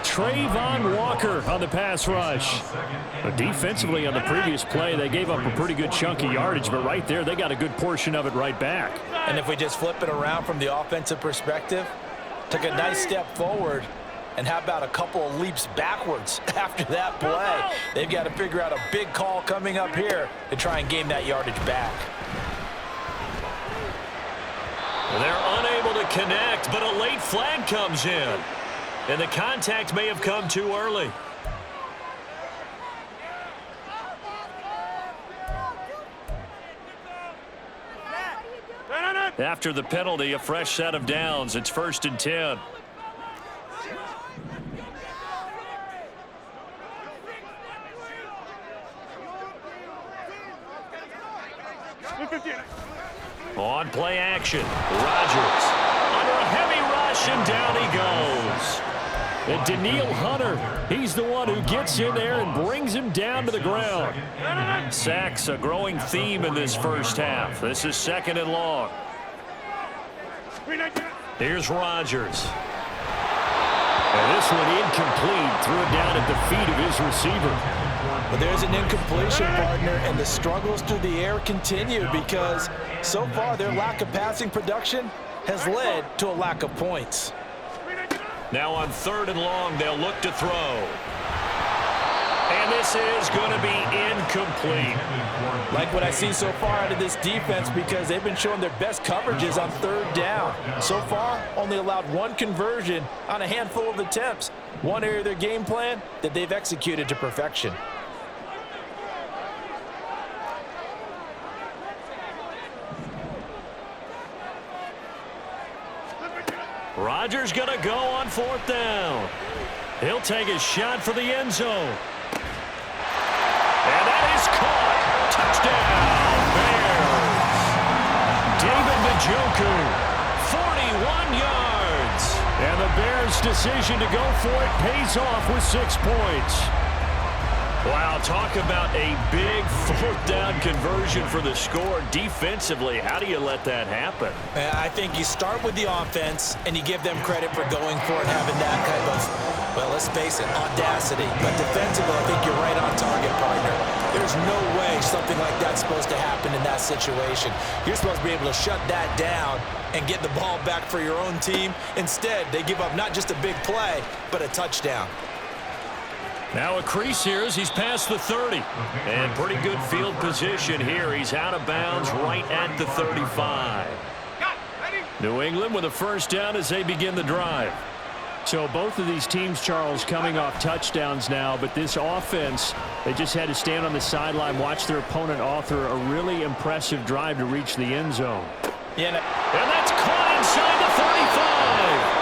Trayvon Walker on the pass rush. But defensively on the previous play, they gave up a pretty good chunk of yardage, but right there, they got a good portion of it right back. And if we just flip it around from the offensive perspective, took a nice step forward, and how about a couple of leaps backwards after that play? They've got to figure out a big call coming up here to try and gain that yardage back. They're unable to connect, but a late flag comes in. And the contact may have come too early. After the penalty, a fresh set of downs. It's 1st and 10. On play action, Rodgers under a heavy rush, and down he goes. And Danielle Hunter, he's the one who gets in there and brings him down to the ground. Sacks a growing theme in this first half. This is 2nd and long. Here's Rodgers. And this one incomplete, threw it down at the feet of his receiver. But there's an incompletion, partner, and the struggles through the air continue because so far their lack of passing production has led to a lack of points. Now on 3rd and long, they'll look to throw. And this is going to be incomplete. Like what I see so far out of this defense because they've been showing their best coverages on 3rd down. So far, only allowed 1 conversion on a handful of attempts. One area of their game plan that they've executed to perfection. Rodgers going to go on 4th down. He'll take a shot for the end zone. And that is caught. Touchdown, Bears. David Njoku, 41 yards. And the Bears' decision to go for it pays off with 6 points. Wow, talk about a big 4th down conversion for the score. Defensively, how do you let that happen? I think you start with the offense and you give them credit for going for it, having that kind of, well, let's face it, audacity. But defensively, I think you're right on target, partner. There's no way something like that's supposed to happen in that situation. You're supposed to be able to shut that down and get the ball back for your own team. Instead, they give up not just a big play, but a touchdown. Now a crease here as he's past the 30. And pretty good field position here. He's out of bounds right at the 35. New England with a 1st down as they begin the drive. So both of these teams, Charles, coming off touchdowns now, but this offense, they just had to stand on the sideline, watch their opponent author a really impressive drive to reach the end zone. Yeah, and that's caught inside the 35.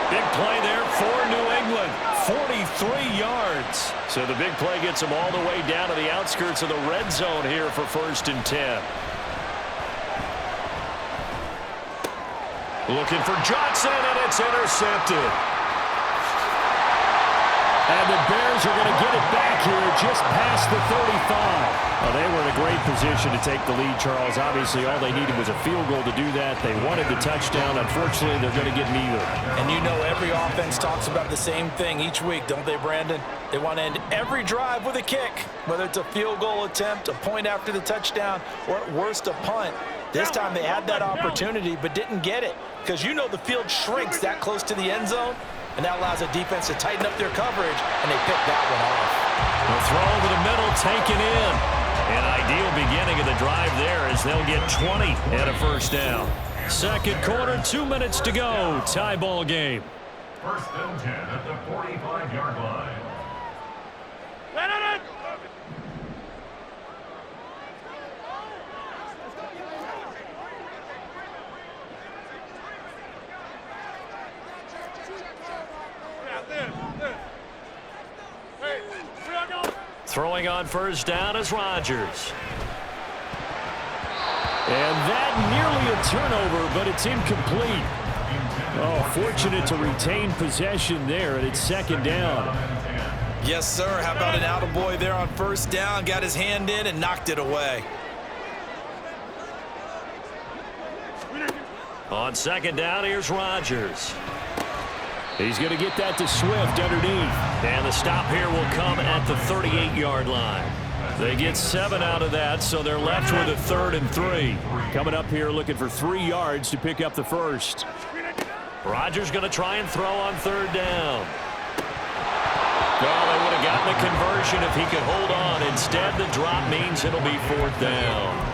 A big play there for New England. 43 yards. So the big play gets them all the way down to the outskirts of the red zone here for 1st and 10. Looking for Johnson, and it's intercepted. And the Bears are going to get it back here just past the 35. Well, they were in a great position to take the lead, Charles. Obviously, all they needed was a field goal to do that. They wanted the touchdown. Unfortunately, they're going to get neither. And you know every offense talks about the same thing each week, don't they, Brandon? They want to end every drive with a kick, whether it's a field goal attempt, a point after the touchdown, or at worst, a punt. This time they had that opportunity but didn't get it because you know the field shrinks that close to the end zone, and that allows the defense to tighten up their coverage, and they pick that one off. The throw over the middle, taken in. An ideal beginning of the drive there as they'll get 20 and a 1st down. 2nd quarter, 2 minutes to go. Tie ball game. 1st and 10 at the 45-yard line. Throwing on 1st down is Rodgers. And that nearly a turnover, but it's incomplete. Oh, fortunate to retain possession there, and it's 2nd down. Yes, sir. How about an attaboy there on 1st down? Got his hand in and knocked it away. On 2nd down, here's Rodgers. He's going to get that to Swift underneath. And the stop here will come at the 38-yard line. They get 7 out of that, so they're left with a 3rd and 3. Coming up here looking for 3 yards to pick up the first. Rodgers going to try and throw on 3rd down. Well, they would have gotten a conversion if he could hold on. Instead, the drop means it'll be 4th down.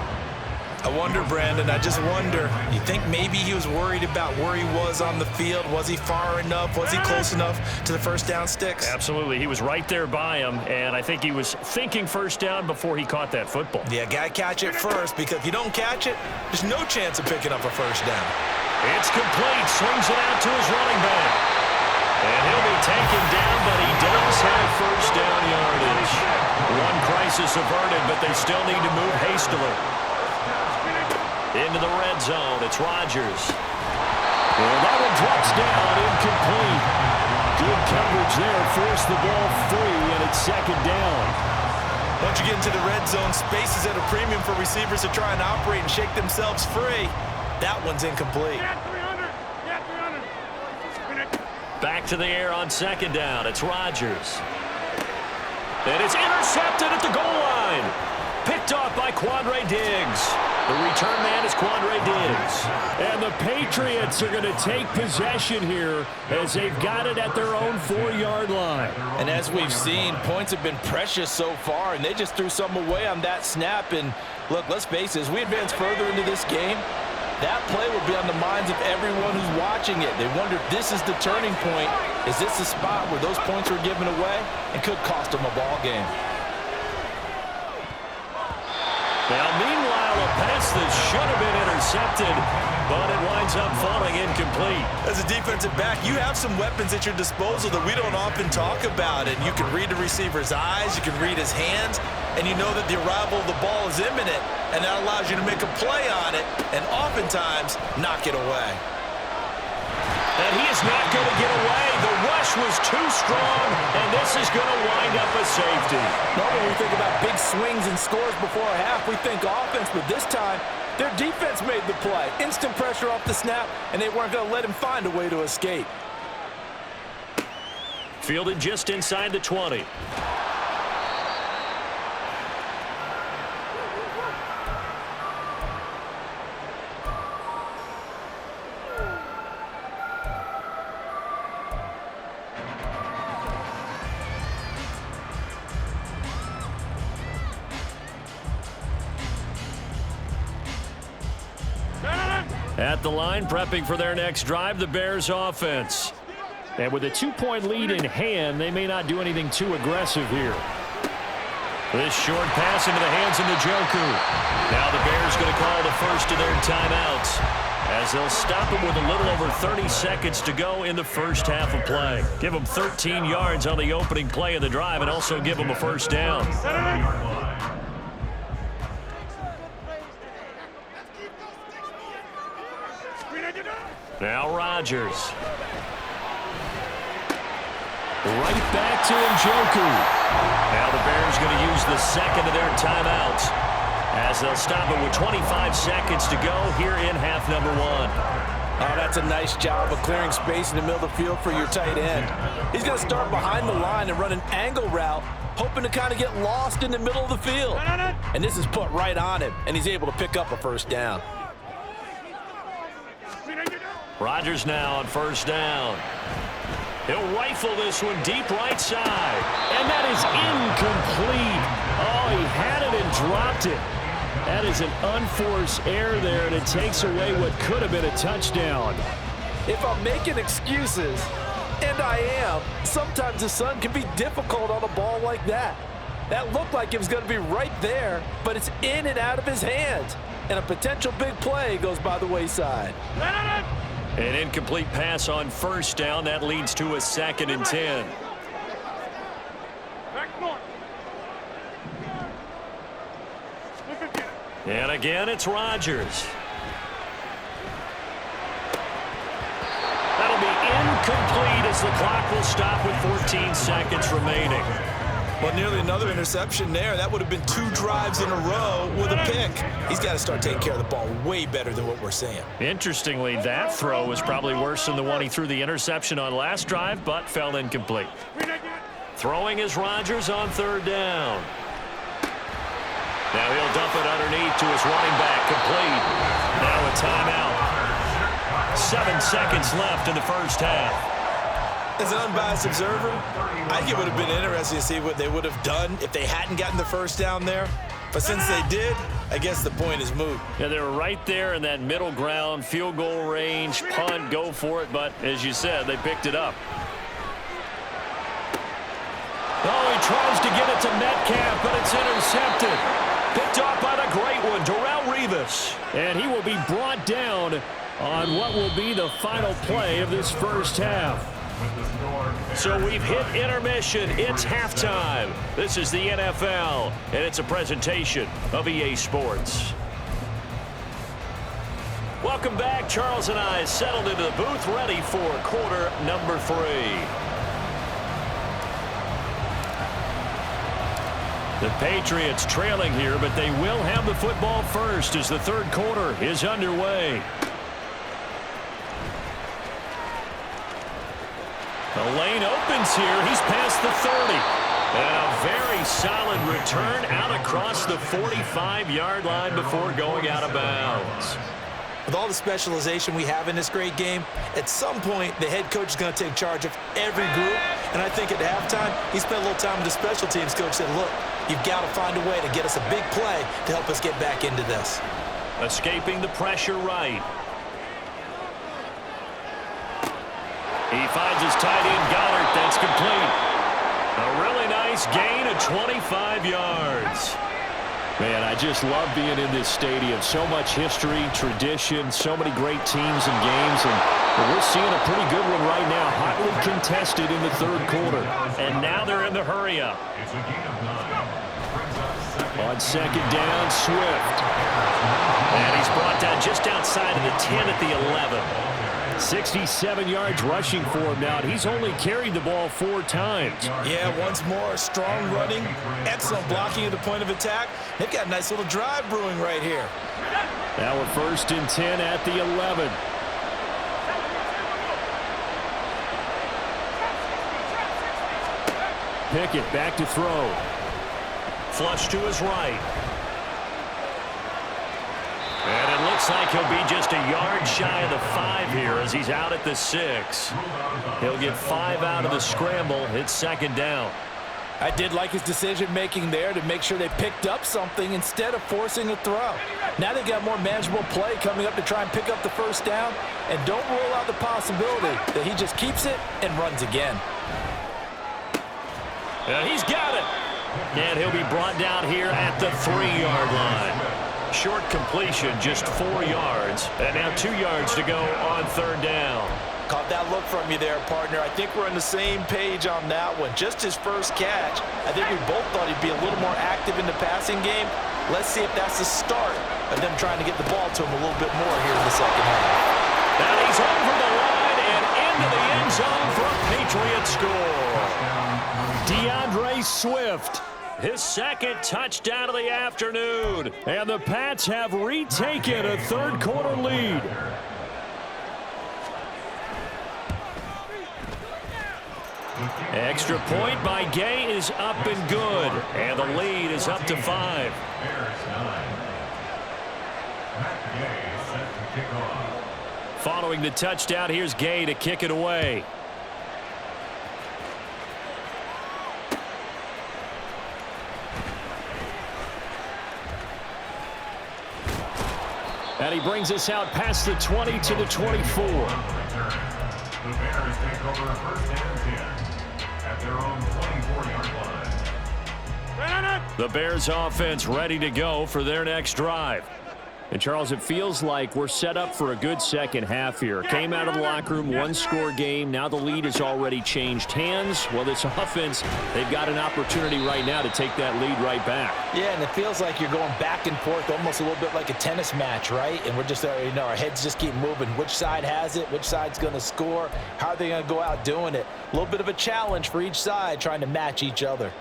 I wonder, Brandon, I just wonder, you think maybe he was worried about where he was on the field? Was he far enough? Was he close enough to the first down sticks? Absolutely. He was right there by him, and I think he was thinking first down before he caught that football. Yeah, got to catch it first, because if you don't catch it, there's no chance of picking up a first down. It's complete. Swings it out to his running back. And he'll be taken down, but he does have first down yardage. One crisis averted, but they still need to move hastily. Into the red zone, it's Rodgers. And that one drops down, incomplete. Good coverage there, forced the ball free, and it's 2nd down. Once you get into the red zone, space is at a premium for receivers to try and operate and shake themselves free. That one's incomplete. Back to the air on 2nd down, it's Rodgers. And it's intercepted at the goal line. Picked off by Quandre Diggs. The return man is Quandre Diggs. And the Patriots are going to take possession here as they've got it at their own 4-yard line. And as we've seen, points have been precious so far, and they just threw some away on that snap. And look, let's face it, as we advance further into this game, that play will be on the minds of everyone who's watching it. They wonder if this is the turning point. Is this the spot where those points were given away and could cost them a ball game? Now, meanwhile, a pass that should have been intercepted, but it winds up falling incomplete. As a defensive back, you have some weapons at your disposal that we don't often talk about. And you can read the receiver's eyes, you can read his hands, and you know that the arrival of the ball is imminent, and that allows you to make a play on it and oftentimes knock it away. And he is not going to get away. The rush was too strong, and this is going to wind up a safety. Normally we think about big swings and scores before a half. We think offense, but this time their defense made the play. Instant pressure off the snap, and they weren't going to let him find a way to escape. Fielded just inside the 20. At the line, prepping for their next drive, the Bears offense. And with a 2-point lead in hand, they may not do anything too aggressive here. This short pass into the hands of Njoku. Now the Bears going to call the first of their timeouts, as they'll stop him with a little over 30 seconds to go in the first half of play. Give them 13 yards on the opening play of the drive and also give them a first down. Now Rodgers. Right back to Njoku. Now the Bears going to use the second of their timeouts, as they'll stop it with 25 seconds to go here in half number 1. Oh, that's a nice job of clearing space in the middle of the field for your tight end. He's going to start behind the line and run an angle route, hoping to kind of get lost in the middle of the field. And this is put right on him, and he's able to pick up a first down. Rodgers now on first down. He'll rifle this one deep right side. And that is incomplete. Oh, he had it and dropped it. That is an unforced error there, and it takes away what could have been a touchdown. If I'm making excuses, and I am, sometimes the sun can be difficult on a ball like that. That looked like it was going to be right there, but it's in and out of his hands. And a potential big play goes by the wayside. An incomplete pass on first down. That leads to a 2nd and 10. And again, it's Rodgers. That'll be incomplete as the clock will stop with 14 seconds remaining. Well, nearly another interception there. That would have been 2 drives in a row with a pick. He's got to start taking care of the ball way better than what we're seeing. Interestingly, that throw was probably worse than the one he threw the interception on last drive, but fell incomplete. Throwing is Rodgers on 3rd down. Now he'll dump it underneath to his running back, complete. Now a timeout. 7 seconds left in the first half. As an unbiased observer, I think it would have been interesting to see what they would have done if they hadn't gotten the first down there. But since they did, I guess the point is moot. Yeah, they were right there in that middle ground, field goal range, punt, go for it. But as you said, they picked it up. Oh, he tries to get it to Metcalf, but it's intercepted. Picked off by the great one, Darrelle Revis. And he will be brought down on what will be the final play of this first half. So we've hit intermission. It's halftime. This is the NFL, and it's a presentation of EA Sports. Welcome back. Charles and I settled into the booth, ready for quarter number 3. The Patriots trailing here, but they will have the football first as the third quarter is underway. The lane opens here. He's past the 30. And a very solid return out across the 45-yard line before going out of bounds. With all the specialization we have in this great game, at some point the head coach is going to take charge of every group. And I think at halftime, he spent a little time with the special teams coach, said, look, you've got to find a way to get us a big play to help us get back into this. Escaping the pressure right. He finds his tight end, Goddard. That's complete. A really nice gain of 25 yards. Man, I just love being in this stadium. So much history, tradition, so many great teams and games. And we're seeing a pretty good one right now, hotly contested in the third quarter. And now they're in the hurry-up. On 2nd down, Swift. And he's brought down just outside of the 10 at the 11. 67 yards rushing for him now. He's only carried the ball 4 times. Yeah, once more, strong running, excellent blocking at the point of attack. They've got a nice little drive brewing right here. Now a 1st and 10 at the 11. Pickett back to throw. Flush to his right. And it looks like he'll be just a yard shy of the 5 here as he's out at the 6. He'll get 5 out of the scramble. It's 2nd down. I did like his decision-making there to make sure they picked up something instead of forcing a throw. Now they've got more manageable play coming up to try and pick up the 1st down. And don't rule out the possibility that he just keeps it and runs again. And he's got it. And he'll be brought down here at the 3-yard line. Short completion, just 4 yards. And now 2 yards to go on 3rd down. Caught that look from you there, partner. I think we're on the same page on that one. Just his first catch. I think we both thought he'd be a little more active in the passing game. Let's see if that's the start of them trying to get the ball to him a little bit more here in the 2nd half. And he's over the line and into the end zone for a Patriot score. DeAndre Swift. His 2nd touchdown of the afternoon. And the Pats have retaken a third quarter lead. Extra point by Gay is up and good. And the lead is up to 5. Following the touchdown, here's Gay to kick it away. And he brings us out past the 20 to the 24. The Bears take over 1st and 10 at their own 24-yard line. The Bears offense ready to go for their next drive. And, Charles, it feels like we're set up for a good second half here. Came out of the locker room, 1-score game. Now the lead has already changed hands. Well, this offense, they've got an opportunity right now to take that lead right back. Yeah, and it feels like you're going back and forth almost a little bit like a tennis match, right? And we're just, our heads just keep moving. Which side has it? Which side's going to score? How are they going to go out doing it? A little bit of a challenge for each side trying to match each other.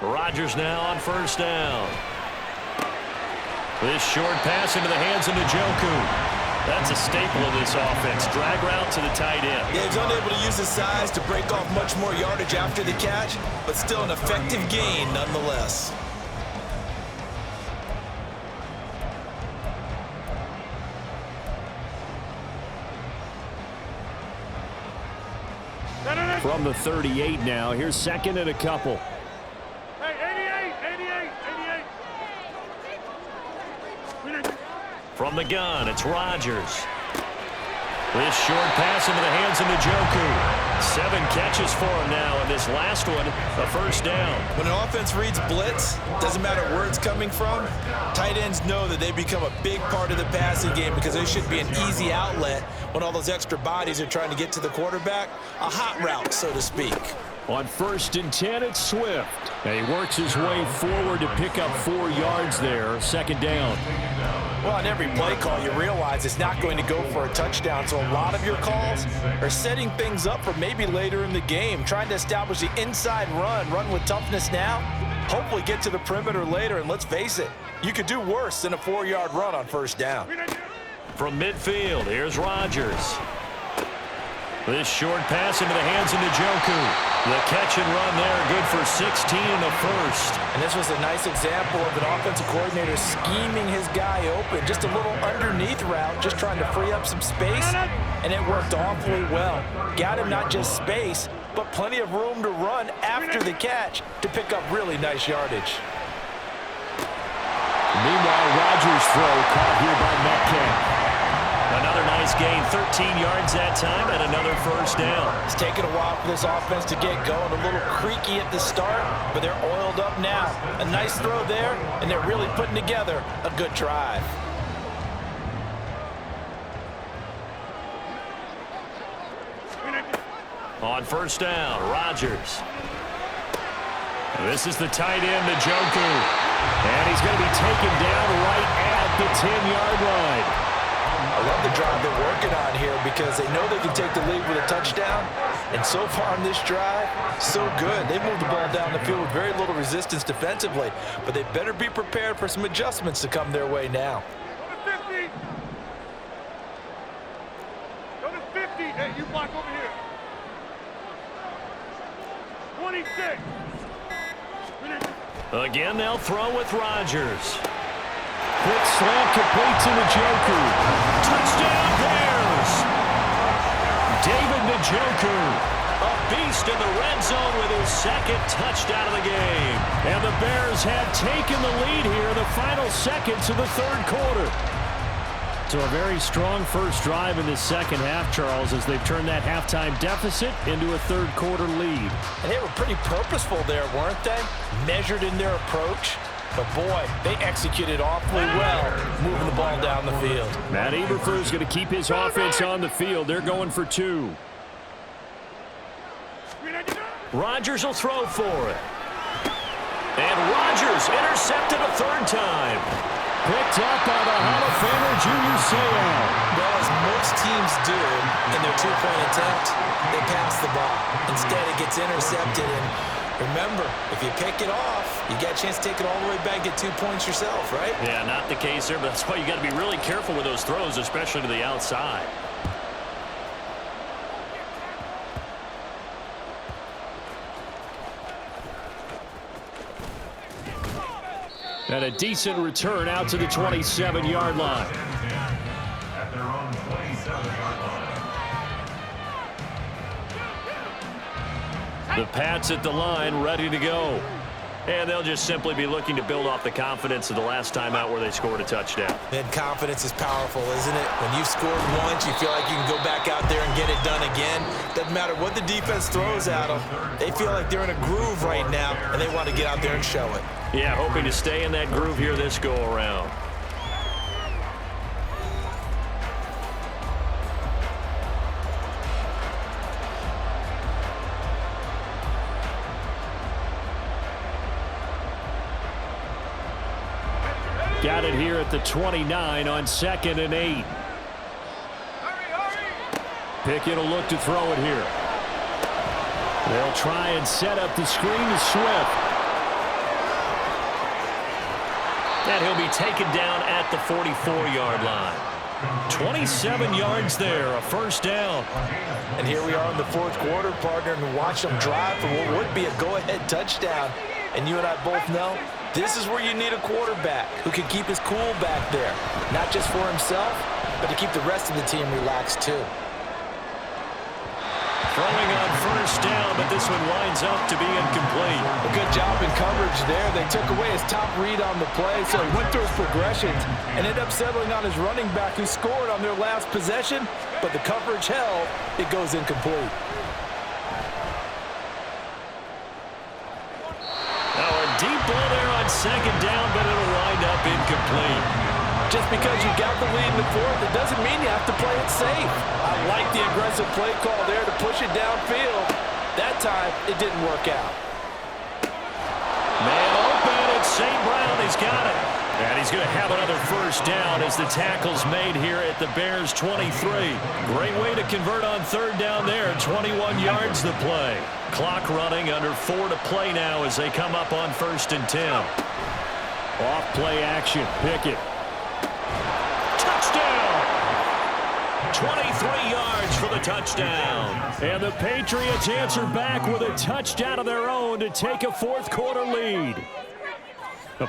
Rodgers now on first down. This short pass into the hands of Njoku. That's a staple of this offense. Drag route to the tight end. Yeah, he's unable to use his size to break off much more yardage after the catch, but still an effective gain nonetheless. From the 38 now. Here's second and a couple. Hey, 88. From the gun, it's Rodgers. This short pass into the hands of Njoku. 7 catches for him now, and this last one, a first down. When an offense reads blitz, doesn't matter where it's coming from, tight ends know that they become a big part of the passing game because they should be an easy outlet when all those extra bodies are trying to get to the quarterback. A hot route, so to speak. On first and 10, it's Swift. And he works his way forward to pick up 4 yards there. Second down. Well, on every play call, you realize it's not going to go for a touchdown. So a lot of your calls are setting things up for maybe later in the game, trying to establish the inside run with toughness now, hopefully get to the perimeter later. And let's face it, you could do worse than a 4-yard run on first down. From midfield, here's Rodgers. This short pass into the hands of Njoku. The catch and run there, good for 16 and a first. And this was a nice example of an offensive coordinator scheming his guy open. Just a little underneath route, just trying to free up some space, and it worked awfully well. Got him not just space, but plenty of room to run after the catch to pick up really nice yardage. Meanwhile, Rodgers' throw caught here by Metcalf. Another nice gain, 13 yards that time, and another first down. It's taken a while for this offense to get going. A little creaky at the start, but they're oiled up now. A nice throw there, and they're really putting together a good drive. On first down, Rodgers. This is the tight end, Njoku. And he's going to be taken down right at the 10-yard line. I love the drive they're working on here because they know they can take the lead with a touchdown. And so far on this drive, so good. They moved the ball down the field with very little resistance defensively, but they better be prepared for some adjustments to come their way now. Go to 50. Go to 50. Hey, you block over here. 26. Again, they'll throw with Rodgers. Quick slant complete to Njoku. Touchdown Bears! David Njoku, a beast in the red zone with his second touchdown of the game. And the Bears have taken the lead here in the final seconds of the third quarter. So a very strong first drive in this second half, Charles, as they've turned that halftime deficit into a third quarter lead. And they were pretty purposeful there, weren't they? Measured in their approach. But, boy, they executed awfully well moving the ball down the field. Matt Eberflus is going to keep his offense on the field. They're going for 2. Rodgers will throw for it. And Rodgers intercepted a third time. Picked up by the Hall of Famer Junior Seau. Well, as most teams do in their two-point attempt, they pass the ball. Instead, it gets intercepted. And remember, if you pick it off, you got a chance to take it all the way back, get 2 points yourself, right? Yeah, not the case there, but that's why you got to be really careful with those throws, especially to the outside. And a decent return out to the 27-yard line. At their own 27-yard line. The Pats at the line, ready to go. And they'll just simply be looking to build off the confidence of the last time out where they scored a touchdown. And confidence is powerful, isn't it? When you've scored once, you feel like you can go back out there and get it done again. Doesn't matter what the defense throws at them. They feel like they're in a groove right now, and they want to get out there and show it. Yeah, hoping to stay in that groove here this go-around. Got it here at the 29 on 2nd and 8. Pickett will look to throw it here. They'll try and set up the screen to Swift. And he'll be taken down at the 44-yard line. 27 yards there, a first down. And here we are in the fourth quarter, partner, and watch them drive for what would be a go-ahead touchdown. And you and I both know this is where you need a quarterback who can keep his cool back there. Not just for himself, but to keep the rest of the team relaxed too. Throwing on first down, but this one winds up to be incomplete. A good job in coverage there. They took away his top read on the play, so he went through his progressions and ended up settling on his running back who scored on their last possession, but the coverage held. It goes incomplete. Now a deep ball there on second down, but it'll wind up incomplete. Just because you got the lead in the fourth, it doesn't mean you have to play it safe. I like the aggressive play call there to push it downfield. That time, it didn't work out. Man open, it's St. Brown. He's got it. And he's going to have another first down as the tackle's made here at the Bears' 23. Great way to convert on third down there. 21 yards the play. Clock running, under 4 to play now as they come up on 1st and 10. Off play action. Pickett. Touchdown! 23 yards for the touchdown. And the Patriots answer back with a touchdown of their own to take a fourth quarter lead.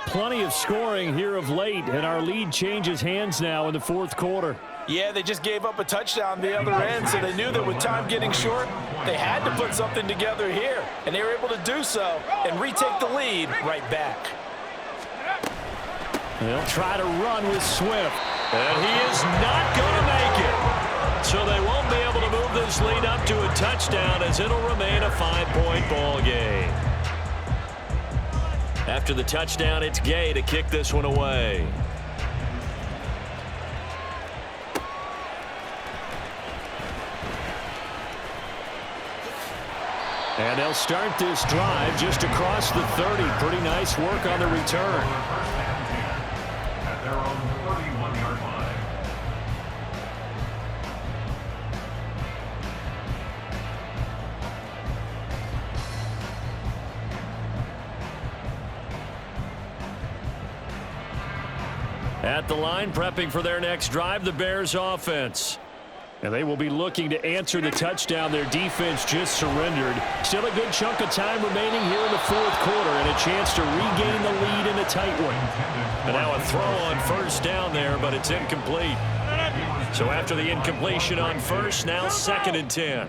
Plenty of scoring here of late, and our lead changes hands now in the fourth quarter. Yeah, they just gave up a touchdown the other end, so they knew that with time getting short, they had to put something together here. And they were able to do so and retake the lead right back. They'll try to run with Swift. And he is not going to make it. So they won't be able to move this lead up to a touchdown as it'll remain a 5-point ball game. After the touchdown, it's Gay to kick this one away. And they'll start this drive just across the 30. Pretty nice work on the return. At their own 31-yard line. At the line, prepping for their next drive, the Bears offense. And they will be looking to answer the touchdown their defense just surrendered. Still a good chunk of time remaining here in the fourth quarter and a chance to regain the lead in a tight one. And now a throw on first down there, but it's incomplete. So after the incompletion on first, now 2nd and 10.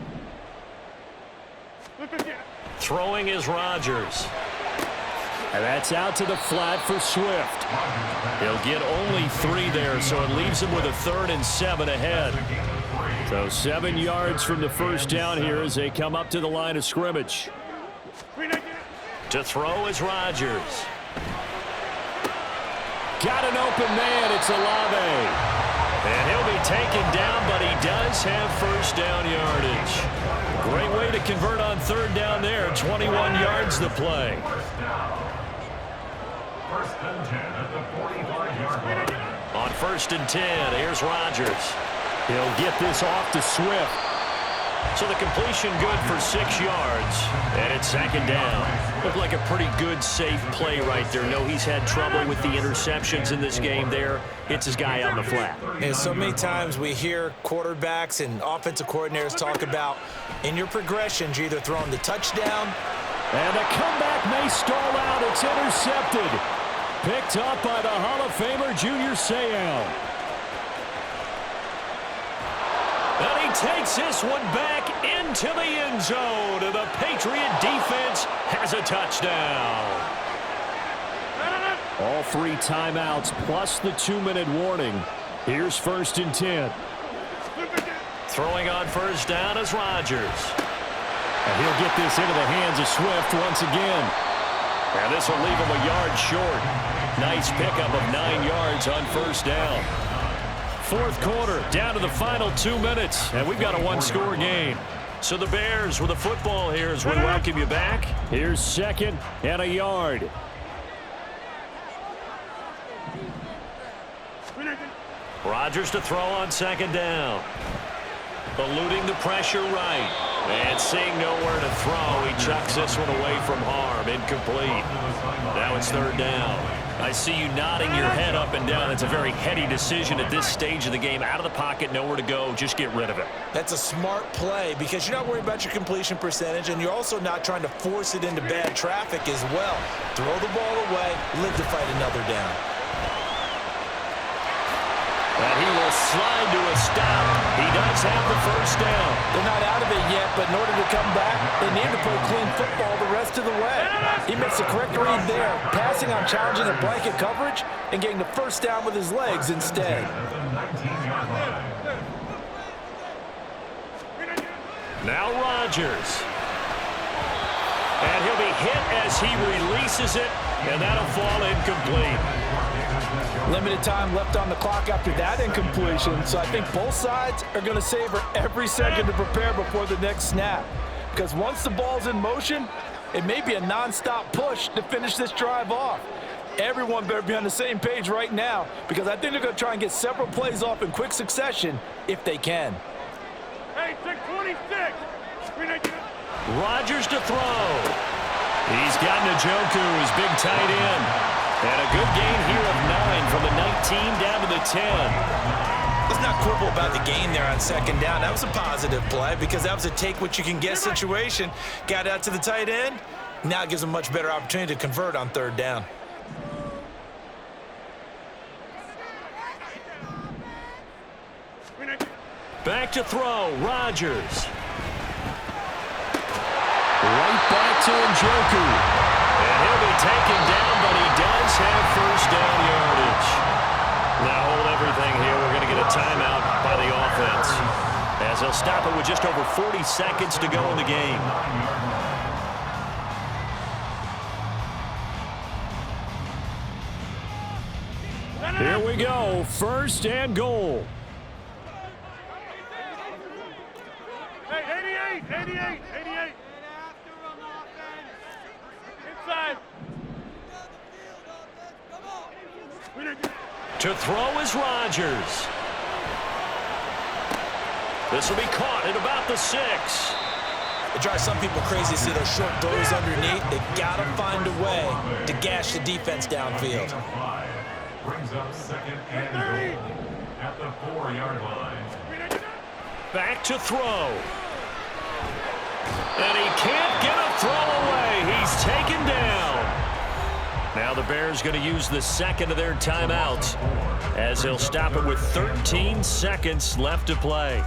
Throwing is Rodgers. And that's out to the flat for Swift. He'll get only 3 there, so it leaves him with a 3rd and 7 ahead. So 7 yards from the first down here as they come up to the line of scrimmage. To throw is Rodgers. Got an open man. It's Olave. And he'll be taken down, but he does have first down yardage. Great way to convert on third down there. 21 yards the play. First and 10 at the 45-yard line. On 1st and 10, here's Rodgers. He'll get this off to Swift. So the completion good for 6 yards. And it's 2nd down. Looked like a pretty good, safe play right there. No, he's had trouble with the interceptions in this game there. Hits his guy on the flat. And so many times we hear quarterbacks and offensive coordinators talk about in your progressions, you're either throwing the touchdown. And the comeback may stall out. It's intercepted. Picked up by the Hall of Famer, Junior Seau. And he takes this one back into the end zone. And the Patriot defense has a touchdown. All 3 timeouts plus the 2-minute warning. Here's 1st and 10. Throwing on first down is Rodgers. And he'll get this into the hands of Swift once again. And this will leave him a yard short. Nice pickup of 9 yards on first down. Fourth quarter, down to the final 2 minutes, and we've got a 1-score game. So the Bears with the football here as we welcome you back. Here's 2nd and a yard. Rodgers to throw on 2nd down. Eluding the pressure right. And seeing nowhere to throw, he chucks this one away from harm. Incomplete. Now it's third down. I see you nodding your head up and down. It's a very heady decision at this stage of the game. Out of the pocket, nowhere to go. Just get rid of it. That's a smart play because you're not worried about your completion percentage, and you're also not trying to force it into bad traffic as well. Throw the ball away, live to fight another down. And he will slide to a stop. He does have the first down. They're not out of it yet, but in order to come back, they need to play clean football the rest of the way. He makes the correct read there, passing on challenging a blanket coverage and getting the first down with his legs instead. Now Rodgers. And he'll be hit as he releases it, and that'll fall incomplete. Limited time left on the clock after that incompletion, so I think both sides are going to savor every second to prepare before the next snap. Because once the ball's in motion, it may be a non-stop push to finish this drive off. Everyone better be on the same page right now, because I think they're going to try and get several plays off in quick succession if they can. Hey, take 26. Rodgers to throw. He's got Njoku, his big tight end. And a good gain here of 9 from the 19 down to the 10. Let's not quibble about the gain there on second down. That was a positive play because that was a take-what-you-can-get situation. Got out to the tight end. Now it gives them a much better opportunity to convert on third down. Back to throw, Rodgers. Right back to Njoku. And he'll be taken down, but he does have first down yardage. Now hold everything here. We're going to get a timeout by the offense, as they'll stop it with just over 40 seconds to go in the game. Here we go, first and goal. Hey, 88. Inside. To throw is Rodgers. This will be caught at about the 6. It drives some people crazy to see those short throws underneath. They've got to find a way to gash the defense downfield. Brings up second and goal at the 4-yard line. Back to throw. And he can't get a throw away. He's taken down. Now the Bears going to use the second of their timeouts, as they'll stop it with 13 seconds left to play.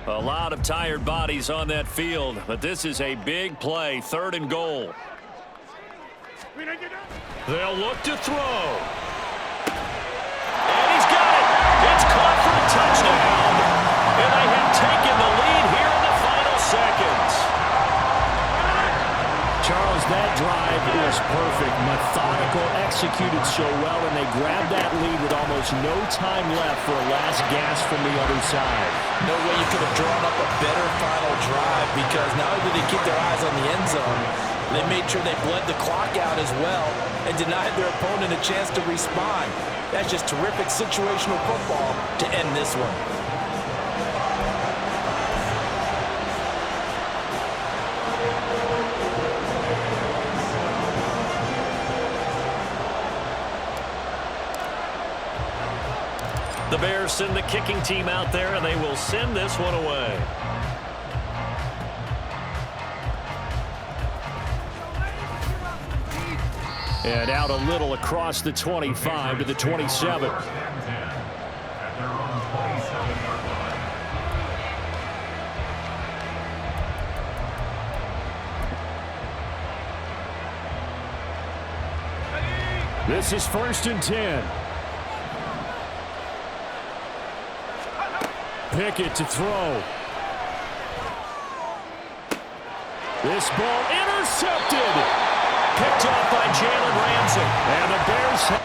A lot of tired bodies on that field, but this is a big play, third and goal. They'll look to throw. And he's got it. It's caught for a touchdown. And they have taken the lead here in the final seconds. Charles, that drive was perfect. Methodical, executed so well, and they grabbed that lead with almost no time left for a last gasp from the other side. No way you could have drawn up a better final drive, because not only did they keep their eyes on the end zone, they made sure they bled the clock out as well and denied their opponent a chance to respond. That's just terrific situational football to end this one. The Bears send the kicking team out there, and they will send this one away. And out a little across the 25 to the 27. This is first and 10. Pickett to throw. This ball intercepted. Picked off by Jalen Ramsey. And the Bears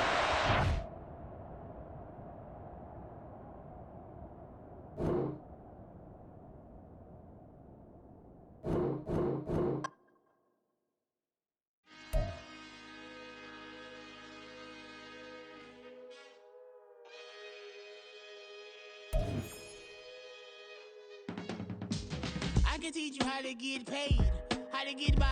can teach you how to get paid, how to get by.